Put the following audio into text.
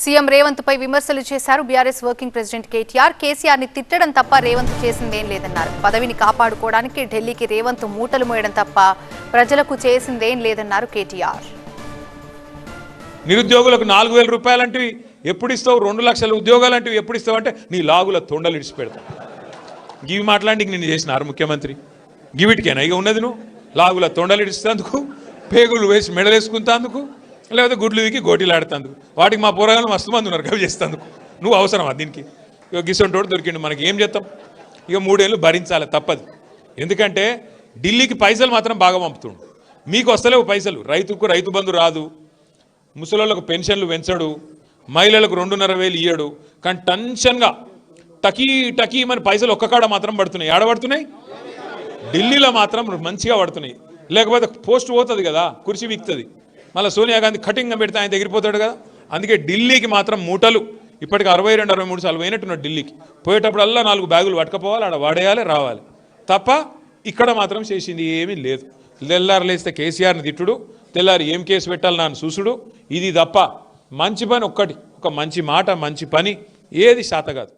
CM Revanth పై విమర్శలు చేశారు BRS working president KTR. KCR ని తిట్టడం తప్ప రేవంత్ చేసిందేం లేదన్నారు. పదవిని కాపాడుకోవడానికి ఢిల్లీకి రేవంత్ మూటలు మోయడం తప్ప ప్రజలకు చేసిందేం లేదన్నారు కేటీఆర్. నిరుద్యోగులకు 4000 రూపాయలంటివి ఎప్పుడు ఇస్తావు, 2 లక్షల ఉద్యోగాలంటివి ఎప్పుడు ఇస్తావు అంటే నీ లాగుల తొండలు ఇడిచి పెడతావు. గివి మాట్లాడి నిన్ను చేసినారు ముఖ్యమంత్రి. గివిటికేనా ఇక ఉన్నది? నువ్వు లాగుల తొండలు ఇడిస్తేందుకు, పేగులు వేసి మెడలేసుకుంటేందుకు, లేకపోతే గుడ్లు దిగి గోటీలు ఆడుతందుకు. వాటికి మా పోరగాళ్ళు మస్తు మంది ఉన్నారు కవి చేస్తేందుకు. నువ్వు అవసరమా దీనికి? ఇక గిసొంటోడు దొరికిండు. మనకి ఏం చేస్తాం? ఇక 3 ఏళ్ళు భరించాలి, తప్పదు. ఎందుకంటే ఢిల్లీకి పైసలు మాత్రం బాగా పంపుతుండు. మీకు వస్తలేవు పైసలు. రైతుకు రైతు బంధు రాదు, ముసలోళ్ళకు పెన్షన్లు పెంచడు, మహిళలకు 2,500 ఇయ్యడు. కానీ టెన్షన్గా టకీ మన పైసలు ఒక్కకాడ మాత్రం పడుతున్నాయి. ఆడ పడుతున్నాయి, ఢిల్లీలో మాత్రం మంచిగా పడుతున్నాయి. లేకపోతే పోస్ట్ పోతుంది కదా, కుర్చీ వీక్తుంది. మళ్ళీ సోనియా గాంధీ కటింగ్గా పెడితే ఆయన ఎగిరిపోతాడు కదా. అందుకే ఢిల్లీకి మాత్రం మూటలు ఇప్పటికి 62-63 సార్లు పోయినట్టున్నాడు ఢిల్లీకి. పోయేటప్పుడల్లా 4 బ్యాగులు పట్టుకపోవాలి, ఆడ వాడేయాలి, రావాలి తప్ప ఇక్కడ మాత్రం చేసింది ఏమీ లేదు. తెల్లారు లేస్తే కేసీఆర్ని తిట్టుడు, తెల్లారి ఏం కేసు పెట్టాలి నాన్న చూసుడు, ఇది తప్ప మంచి పని ఒక్కటి, ఒక మంచి మాట మంచి పని ఏది శాత కాదు.